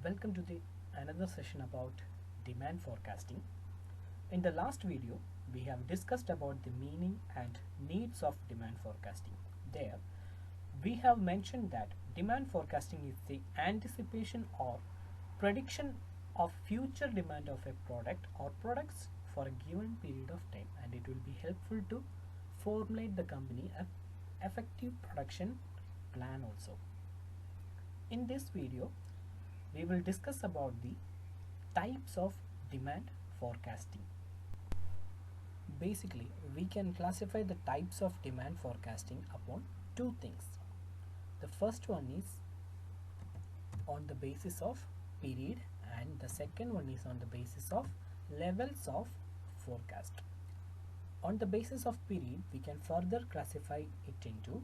Welcome to the another session about demand forecasting. In the last video, we have discussed about the meaning and needs of demand forecasting. There, we have mentioned that demand forecasting is the anticipation or prediction of future demand of a product or products for a given period of time, and it will be helpful to formulate the company a effective production plan also. In this video, we will discuss about the types of demand forecasting. Basically, we can classify the types of demand forecasting upon two things. The first one is on the basis of period, and the second one is on the basis of levels of forecast. On the basis of period, we can further classify it into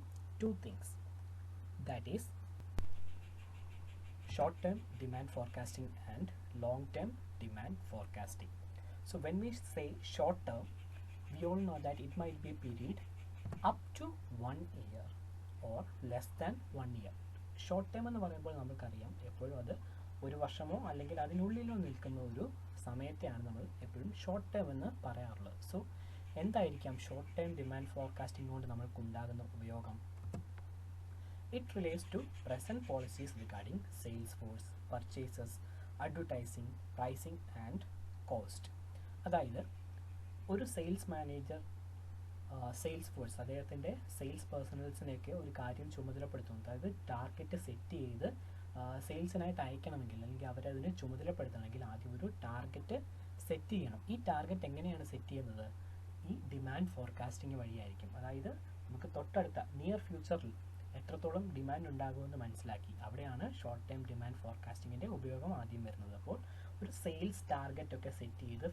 two things, that is short-term demand forecasting and long-term demand forecasting. So when we say short-term, we all know that it might be period up to 1 year or less than 1 year. Short term എന്ന് പറയുമ്പോൾ നമുക്കറിയാം എപ്പോഴും അത് ഒരു വർഷമോ അല്ലെങ്കിൽ അതിനുള്ളിലോ നിൽക്കുന്ന ഒരു സമയത്തെയാണ് നമ്മൾ എപ്പോഴും ഷോർട്ട് ടേം എന്ന് പറയാറുള്ളത്. സോ എന്തായിരിക്കാം ഷോർട്ട് ടേം ഡിമാൻഡ് ഫോർകാസ്റ്റിംഗ് കൊണ്ട് നമുക്കുണ്ടാകുന്ന ഉപയോഗം? It relates to present policies regarding sales force, purchases, advertising, pricing and cost. അതായത് ഒരു സെയിൽസ് മാനേജർ സെയിൽസ് ഫോഴ്സ് അദ്ദേഹത്തിൻ്റെ സെയിൽസ് പേഴ്സണൽസിനെയൊക്കെ ഒരു കാര്യം ചുമതലപ്പെടുത്തുന്നു. അതായത് ടാർഗറ്റ് സെറ്റ് ചെയ്ത് സെയിൽസിനായിട്ട് അയക്കണമെങ്കിൽ അല്ലെങ്കിൽ അവരതിനെ ചുമതലപ്പെടുത്തണമെങ്കിൽ ആദ്യം ഒരു ടാർഗറ്റ് സെറ്റ് ചെയ്യണം. ഈ ടാർഗറ്റ് എങ്ങനെയാണ് സെറ്റ് ചെയ്യുന്നത്? ഈ ഡിമാൻഡ് ഫോർകാസ്റ്റിംഗ് വഴിയായിരിക്കും. അതായത് നമുക്ക് തൊട്ടടുത്ത നിയർ ഫ്യൂച്ചറിൽ എത്രത്തോളം ഡിമാൻഡ് ഉണ്ടാകുമെന്ന് മനസ്സിലാക്കി അവിടെയാണ് ഷോർട്ട് ടൈം ഡിമാൻഡ് ഫോർകാസ്റ്റിങ്ങിൻ്റെ ഉപയോഗം ആദ്യം വരുന്നത്. അപ്പോൾ ഒരു സെയിൽസ് ടാർഗറ്റ് ഒക്കെ സെറ്റ് ചെയ്ത്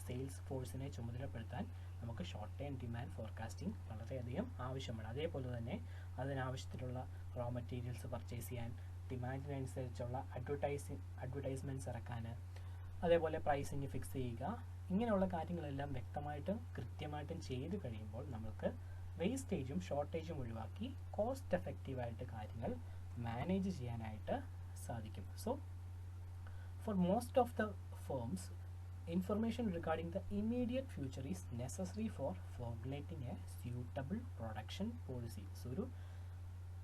സെയിൽസ് ഫോഴ്സിനെ ചുമതലപ്പെടുത്താൻ നമുക്ക് ഷോർട്ട് ടൈം ഡിമാൻഡ് ഫോർകാസ്റ്റിംഗ് വളരെയധികം ആവശ്യമാണ്. അതേപോലെ തന്നെ അതിനാവശ്യത്തിലുള്ള റോ മെറ്റീരിയൽസ് പർച്ചേസ് ചെയ്യാൻ, ഡിമാൻഡിനനുസരിച്ചുള്ള അഡ്വർടൈസ്മെൻറ്റ്സ് ഇറക്കാൻ, അതേപോലെ പ്രൈസിങ് ഫിക്സ് ചെയ്യുക, ഇങ്ങനെയുള്ള കാര്യങ്ങളെല്ലാം വ്യക്തമായിട്ടും കൃത്യമായിട്ടും ചെയ്ത് കഴിയുമ്പോൾ നമുക്ക് വേസ്റ്റേജും ഷോർട്ടേജും ഒഴിവാക്കി കോസ്റ്റ് എഫക്റ്റീവായിട്ട് കാര്യങ്ങൾ മാനേജ് ചെയ്യാനായിട്ട് സാധിക്കും. So for most of the firms information regarding the immediate future is necessary for formulating a suitable production policy. So ഒരു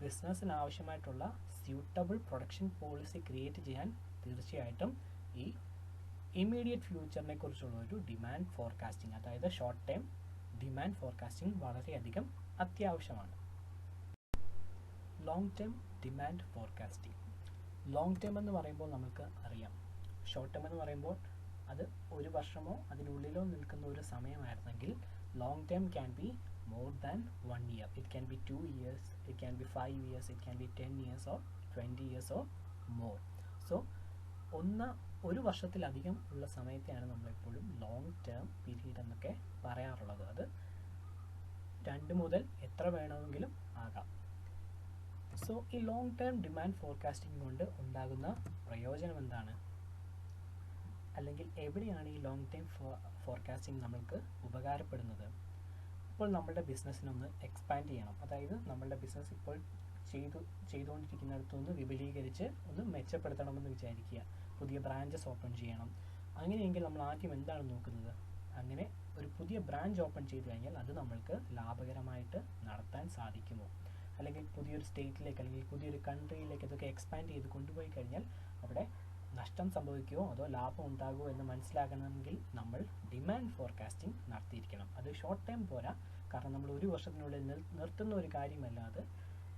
ബിസിനസ്സിന് ആവശ്യമായിട്ടുള്ള സ്യൂട്ടബിൾ പ്രൊഡക്ഷൻ പോളിസി ക്രിയേറ്റ് ചെയ്യാൻ തീർച്ചയായിട്ടും ഈ ഇമ്മീഡിയറ്റ് ഫ്യൂച്ചറിനെ കുറിച്ചുള്ള ഒരു ഡിമാൻഡ് ഫോർകാസ്റ്റിംഗ്, അതായത് ഷോർട്ട് ടൈം ഡിമാൻഡ് ഫോർകാസ്റ്റിംഗ് വളരെയധികം അത്യാവശ്യമാണ്. Long term demand forecasting. Long term എന്ന് പറയുമ്പോൾ നമുക്ക് അറിയാം, ഷോർട്ട് ടേം എന്ന് പറയുമ്പോൾ അത് ഒരു വർഷമോ അതിനുള്ളിലോ നിൽക്കുന്ന ഒരു സമയമായിരുന്നെങ്കിൽ long term can be more than 1 year. It can be 2 years, it can be 5 years, it can be 10 years or 20 years or more. So ഒരു വർഷത്തിലധികം ഉള്ള സമയത്തെയാണ് നമ്മളെപ്പോഴും ലോങ് ടേം പീരീഡ് എന്നൊക്കെ പറയാറുള്ളത്. അത് 2 മുതൽ എത്ര വേണമെങ്കിലും ആകാം. സോ ഈ ലോങ് ടേം ഡിമാൻഡ് ഫോർകാസ്റ്റിംഗ് കൊണ്ട് ഉണ്ടാകുന്ന പ്രയോജനം എന്താണ്? അല്ലെങ്കിൽ എവിടെയാണ് ഈ ലോങ് ടൈം ഫോർകാസ്റ്റിംഗ് നമ്മൾക്ക് ഉപകാരപ്പെടുന്നത്? ഇപ്പോൾ നമ്മളുടെ ബിസിനസ്സിനൊന്ന് എക്സ്പാൻഡ് ചെയ്യണം, അതായത് നമ്മളുടെ ബിസിനസ് ഇപ്പോൾ ചെയ്തുകൊണ്ടിരിക്കുന്നിടത്തുനിന്ന് വിപുലീകരിച്ച് ഒന്ന് മെച്ചപ്പെടുത്തണമെന്ന് വിചാരിക്കുക. പുതിയ ബ്രാഞ്ചസ് ഓപ്പൺ ചെയ്യണം. അങ്ങനെയെങ്കിൽ നമ്മൾ ആദ്യം എന്താണ് നോക്കുന്നത്? അങ്ങനെ ഒരു പുതിയ ബ്രാഞ്ച് ഓപ്പൺ ചെയ്ത് കഴിഞ്ഞാൽ അത് നമ്മൾക്ക് ലാഭകരമായിട്ട് നടത്താൻ സാധിക്കുമോ? അല്ലെങ്കിൽ പുതിയൊരു സ്റ്റേറ്റിലേക്ക് അല്ലെങ്കിൽ പുതിയൊരു കൺട്രിയിലേക്ക് ഇതൊക്കെ എക്സ്പാൻഡ് ചെയ്ത് കൊണ്ടുപോയി കഴിഞ്ഞാൽ അവിടെ നഷ്ടം സംഭവിക്കുമോ അതോ ലാഭം ഉണ്ടാകുമോ എന്ന് മനസ്സിലാക്കണമെങ്കിൽ നമ്മൾ ഡിമാൻഡ് ഫോർകാസ്റ്റിംഗ് നടത്തിയിരിക്കണം. അത് ഷോർട്ട് ടൈം പോരാ, കാരണം നമ്മൾ ഒരു വർഷത്തിനുള്ളിൽ നിർത്തുന്ന ഒരു കാര്യമല്ല, അത്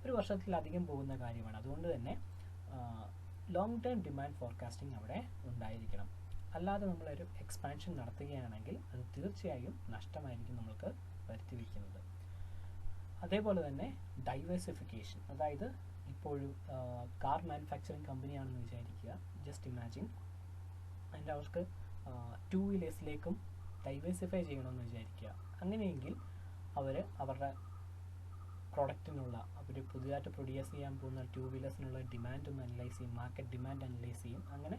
ഒരു വർഷത്തിലധികം പോകുന്ന കാര്യമാണ്. അതുകൊണ്ട് തന്നെ ലോങ് ടൈം ഡിമാൻഡ് ഫോർകാസ്റ്റിംഗ് അവിടെ ഉണ്ടായിരിക്കണം. അല്ലാതെ നമ്മളൊരു എക്സ്പാൻഷൻ നടത്തുകയാണെങ്കിൽ അത് തീർച്ചയായും നഷ്ടമായിരിക്കും നമ്മൾക്ക് വരുത്തി വയ്ക്കുന്നത്. അതേപോലെ തന്നെ ഡൈവേഴ്സിഫിക്കേഷൻ, അതായത് ഇപ്പോൾ ഒരു കാർ മാനുഫാക്ചറിങ് കമ്പനിയാണെന്ന് വിചാരിക്കുക. ജസ്റ്റ് ഇമാജിൻ, അതിൻ്റെ അവർക്ക് 2 വീലേഴ്സിലേക്കും ഡൈവേഴ്സിഫൈ ചെയ്യണമെന്ന് വിചാരിക്കുക. അങ്ങനെയെങ്കിൽ അവർ അവരുടെ പ്രൊഡക്റ്റിനുള്ള, അവർ പുതിയതായിട്ട് പ്രൊഡ്യൂസ് ചെയ്യാൻ പോകുന്ന 2 വീലേഴ്സിനുള്ള ഡിമാൻഡ് ഒന്ന് അനലൈസ് ചെയ്യും, മാർക്കറ്റ് ഡിമാൻഡ് അനലൈസ് ചെയ്യും. അങ്ങനെ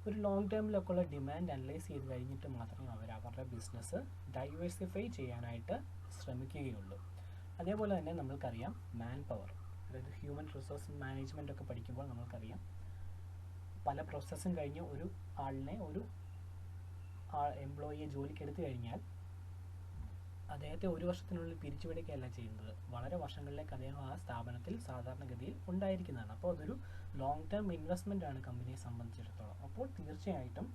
ഒരു ലോങ് ടേമിലൊക്കെ ഉള്ള ഡിമാൻഡ് അനലൈസ് ചെയ്ത് കഴിഞ്ഞിട്ട് മാത്രമേ അവർ അവരുടെ ബിസിനസ് ഡൈവേഴ്സിഫൈ ചെയ്യാനായിട്ട് ശ്രമിക്കുകയുള്ളൂ. അതേപോലെ തന്നെ നമ്മൾക്കറിയാം മാൻ പവർ, അതായത് ഹ്യൂമൻ റിസോഴ്സ് മാനേജ്മെൻ്റ് ഒക്കെ പഠിക്കുമ്പോൾ നമ്മൾക്കറിയാം പല പ്രോസസ്സും കഴിഞ്ഞ് ഒരു ആളിനെ എംപ്ലോയിയെ ജോലിക്ക് എടുത്തു കഴിഞ്ഞാൽ അദ്ദേഹത്തെ ഒരു വർഷത്തിനുള്ളിൽ പിരിച്ചുവിടുകയല്ല ചെയ്യുന്നത്. വളരെ വർഷങ്ങളിലേക്ക് അദ്ദേഹം ആ സ്ഥാപനത്തിൽ സാധാരണഗതിയിൽ ഉണ്ടായിരിക്കുന്നതാണ്. അപ്പോൾ അതൊരു ലോങ് ടേം ഇൻവെസ്റ്റ്മെൻ്റ് ആണ് കമ്പനിയെ സംബന്ധിച്ചിടത്തോളം. അപ്പോൾ തീർച്ചയായിട്ടും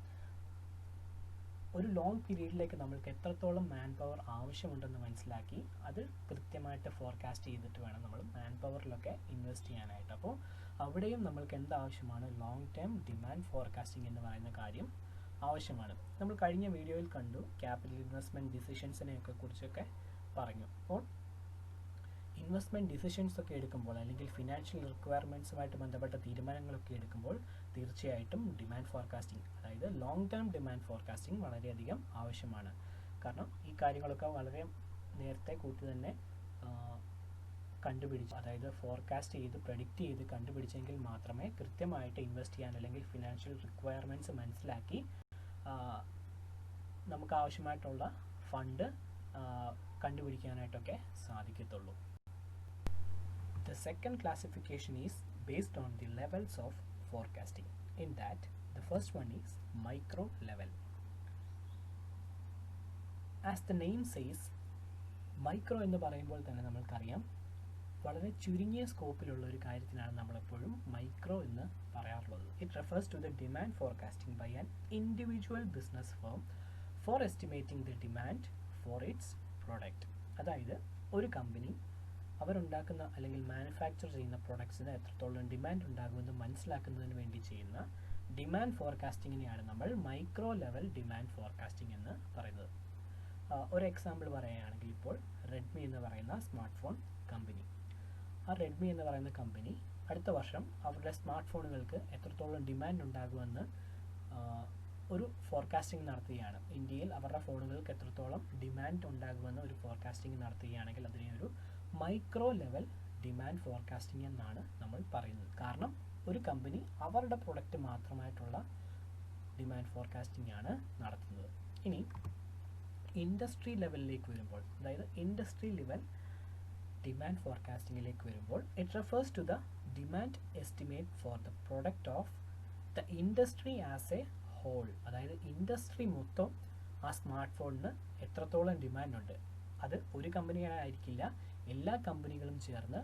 ഒരു ലോങ് പീരീഡിലേക്ക് നമ്മൾക്ക് എത്രത്തോളം മാൻ പവർ ആവശ്യമുണ്ടെന്ന് മനസ്സിലാക്കി അത് കൃത്യമായിട്ട് ഫോർകാസ്റ്റ് ചെയ്തിട്ട് വേണം നമ്മൾ മാൻ പവറിലൊക്കെ ഇൻവെസ്റ്റ് ചെയ്യാനായിട്ട്. അപ്പോൾ അവിടെയും നമ്മൾക്ക് എന്താവശ്യമാണ്? ലോങ് ടേം ഡിമാൻഡ് ഫോർകാസ്റ്റിംഗ് എന്ന് പറയുന്ന കാര്യം ആവശ്യമാണ്. നമ്മൾ കഴിഞ്ഞ വീഡിയോയിൽ കണ്ടു, ക്യാപിറ്റൽ ഇൻവെസ്റ്റ്മെൻറ്റ് ഡിസിഷൻസിനെയൊക്കെ കുറിച്ചൊക്കെ പറഞ്ഞു. അപ്പോൾ ഇൻവെസ്റ്റ്മെൻറ്റ് ഡിസിഷൻസ് ഒക്കെ എടുക്കുമ്പോൾ അല്ലെങ്കിൽ ഫിനാൻഷ്യൽ റിക്വയർമെൻറ്റ്സുമായിട്ട് ബന്ധപ്പെട്ട തീരുമാനങ്ങളൊക്കെ എടുക്കുമ്പോൾ തീർച്ചയായിട്ടും ഡിമാൻഡ് ഫോർകാസ്റ്റിംഗ്, അതായത് ലോങ് ടേം ഡിമാൻഡ് ഫോർകാസ്റ്റിംഗ് വളരെയധികം ആവശ്യമാണ്. കാരണം ഈ കാര്യങ്ങളൊക്കെ വളരെ നേരത്തെ കൂട്ടി തന്നെ കണ്ടുപിടിച്ച്, അതായത് ഫോർകാസ്റ്റ് ചെയ്ത് പ്രെഡിക്റ്റ് ചെയ്ത് കണ്ടുപിടിച്ചെങ്കിൽ മാത്രമേ കൃത്യമായിട്ട് ഇൻവെസ്റ്റ് ചെയ്യാൻ അല്ലെങ്കിൽ ഫിനാൻഷ്യൽ റിക്വയർമെൻറ്റ്സ് മനസ്സിലാക്കി നമുക്ക് ആവശ്യമായിട്ടുള്ള ഫണ്ട് കണ്ടുപിടിക്കാനായിട്ടൊക്കെ സാധിക്കത്തുള്ളൂ. The second classification is based on the levels of forecasting. In that, the first one is micro level. As the name says, micro എന്ന് പറയുമ്പോൾ തന്നെ നമ്മൾക്കറിയാം വളരെ ചുരുങ്ങിയ സ്കോപ്പിലുള്ള ഒരു കാര്യത്തിനാണ് നമ്മളെപ്പോഴും മൈക്രോ എന്ന് പറയാറുള്ളത്. It refers to the demand forecasting by an individual business firm for estimating the demand for its product. അതായത് ഒരു കമ്പനി അവരുണ്ടാക്കുന്ന അല്ലെങ്കിൽ മാനുഫാക്ചർ ചെയ്യുന്ന പ്രൊഡക്ട്സിന് എത്രത്തോളം ഡിമാൻഡ് ഉണ്ടാകുമെന്ന് മനസ്സിലാക്കുന്നതിന് വേണ്ടി ചെയ്യുന്ന ഡിമാൻഡ് ഫോർകാസ്റ്റിങ്ങിനെയാണ് നമ്മൾ മൈക്രോ ലെവൽ ഡിമാൻഡ് ഫോർകാസ്റ്റിംഗ് എന്ന് പറയുന്നത്. ഒരു എക്സാമ്പിൾ പറയുകയാണെങ്കിൽ ഇപ്പോൾ റെഡ്മി എന്ന് പറയുന്ന സ്മാർട്ട് ഫോൺ കമ്പനി, ആ റെഡ്മി എന്ന് പറയുന്ന കമ്പനി അടുത്ത വർഷം അവരുടെ സ്മാർട്ട് ഫോണുകൾക്ക് എത്രത്തോളം ഡിമാൻഡ് ഉണ്ടാകുമെന്ന് ഒരു ഫോർകാസ്റ്റിംഗ് നടത്തുകയാണ്. ഇന്ത്യയിൽ അവരുടെ ഫോണുകൾക്ക് എത്രത്തോളം ഡിമാൻഡ് ഉണ്ടാകുമെന്ന് ഒരു ഫോർകാസ്റ്റിംഗ് നടത്തുകയാണെങ്കിൽ അതിനെ ഒരു മൈക്രോ ലെവൽ ഡിമാൻഡ് ഫോർകാസ്റ്റിംഗ് എന്നാണ് നമ്മൾ പറയുന്നത്. കാരണം ഒരു കമ്പനി അവരുടെ പ്രൊഡക്റ്റ് മാത്രമായിട്ടുള്ള ഡിമാൻഡ് ഫോർകാസ്റ്റിംഗ് ആണ് നടത്തുന്നത്. ഇനി ഇൻഡസ്ട്രി ലെവലിലേക്ക് വരുമ്പോൾ, അതായത് ഇൻഡസ്ട്രി ലെവൽ ഡിമാൻഡ് ഫോർകാസ്റ്റിംഗിലേക്ക് വരുമ്പോൾ it refers to the demand estimate for the product of the industry as a whole. അതായത് ഇൻഡസ്ട്രി മൊത്തം ആ സ്മാർട്ട് ഫോണിന് എത്രത്തോളം ഡിമാൻഡ് ഉണ്ട്, അത് ഒരു കമ്പനിയായിരിക്കില്ല, എല്ലാ കമ്പനികളും ചേർന്ന്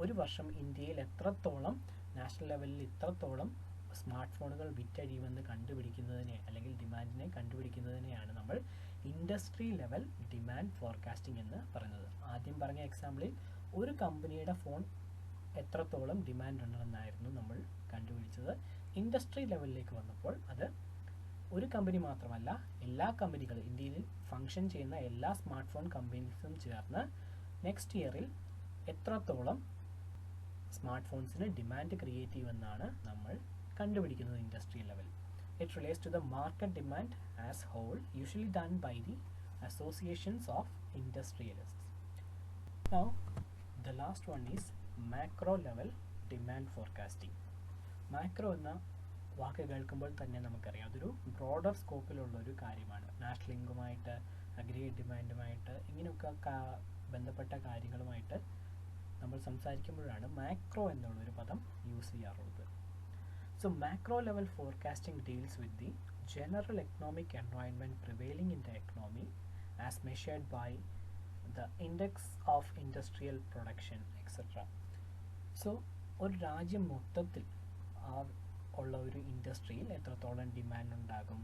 ഒരു വർഷം ഇന്ത്യയിൽ എത്രത്തോളം നാഷണൽ ലെവലിൽ ഇത്രത്തോളം സ്മാർട്ട് ഫോണുകൾ വിറ്റഴിയുമെന്ന് കണ്ടുപിടിക്കുന്നതിനെ അല്ലെങ്കിൽ ഡിമാൻഡിനെ കണ്ടുപിടിക്കുന്നതിനെയാണ് നമ്മൾ ഇൻഡസ്ട്രി ലെവൽ ഡിമാൻഡ് ഫോർകാസ്റ്റിംഗ് എന്ന് പറയുന്നത്. ആദ്യം പറഞ്ഞ എക്സാമ്പിളിൽ ഒരു കമ്പനിയുടെ ഫോൺ എത്രത്തോളം ഡിമാൻഡ് ഉണ്ടെന്നായിരുന്നു നമ്മൾ കണ്ടുപിടിച്ചത്. ഇൻഡസ്ട്രി ലെവലിലേക്ക് വന്നപ്പോൾ അത് ഒരു കമ്പനി മാത്രമല്ല, എല്ലാ കമ്പനികളും, ഇന്ത്യയിൽ ഫങ്ഷൻ ചെയ്യുന്ന എല്ലാ സ്മാർട്ട് ഫോൺ കമ്പനീസും ചേർന്ന് നെക്സ്റ്റ് ഇയറിൽ എത്രത്തോളം സ്മാർട്ട് ഫോൺസിന് ഡിമാൻഡ് ക്രിയേറ്റ് ചെയ്യുമെന്നാണ് നമ്മൾ കണ്ടുപിടിക്കുന്നത് industry level. It relates to the market demand as whole, usually done by the associations of industrialists. Now, the last one is macro level demand forecasting. Macro എന്ന വാക്ക് കേൾക്കുമ്പോൾ തന്നെ നമുക്കറിയാം അതൊരു ബ്രോഡർ സ്കോപ്പിലുള്ള ഒരു കാര്യമാണ്. നാഷണൽ ഇൻകവുമായിട്ട്, അഗ്രിഗേറ്റ് ഡിമാൻഡുമായിട്ട്, ഇങ്ങനെയൊക്കെ ബന്ധപ്പെട്ട കാര്യങ്ങളുമായിട്ട് നമ്മൾ സംസാരിക്കുമ്പോഴാണ് മാക്രോ എന്നുള്ളൊരു പദം യൂസ് ചെയ്യാറുള്ളത്. So macro level forecasting deals with the general economic environment prevailing in the economy as measured by the index of industrial production, etc. So ഒരു രാജ്യം മൊത്തത്തിൽ ഉള്ള ഒരു ഇൻഡസ്ട്രിയിൽ എത്രത്തോളം ഡിമാൻഡ് ഉണ്ടാകും,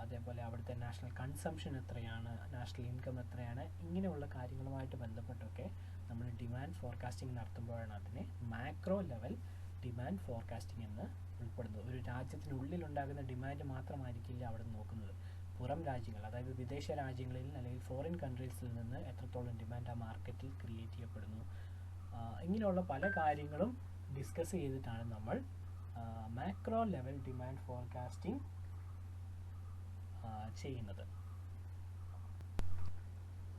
അതേപോലെ അവിടുത്തെ നാഷണൽ കൺസംഷൻ എത്രയാണ്, നാഷണൽ ഇൻകം എത്രയാണ്, ഇങ്ങനെയുള്ള കാര്യങ്ങളുമായിട്ട് ബന്ധപ്പെട്ടൊക്കെ നമ്മൾ ഡിമാൻഡ് ഫോർകാസ്റ്റിംഗ് നടത്തുമ്പോഴാണ് അതിനെ മാക്രോ ലെവൽ ഡിമാൻഡ് ഫോർകാസ്റ്റിംഗ് എന്ന് ഉൾപ്പെടുന്നത്. ഒരു രാജ്യത്തിനുള്ളിൽ ഉണ്ടാകുന്ന ഡിമാൻഡ് മാത്രമായിരിക്കില്ല അവിടെ നോക്കുന്നത്, പുറം രാജ്യങ്ങൾ, അതായത് വിദേശ രാജ്യങ്ങളിൽ അല്ലെങ്കിൽ ഫോറിൻ കൺട്രീസിൽ നിന്ന് എത്രത്തോളം ഡിമാൻഡ് ആ മാർക്കറ്റിൽ ക്രിയേറ്റ് ചെയ്യപ്പെടുന്നു, ഇങ്ങനെയുള്ള പല കാര്യങ്ങളും ഡിസ്കസ് ചെയ്തിട്ടാണ് നമ്മൾ മാക്രോ ലെവൽ ഡിമാൻഡ് ഫോർകാസ്റ്റിംഗ് ചെയ്യുന്നത്.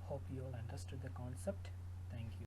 Hope you all understood the concept. Thank you.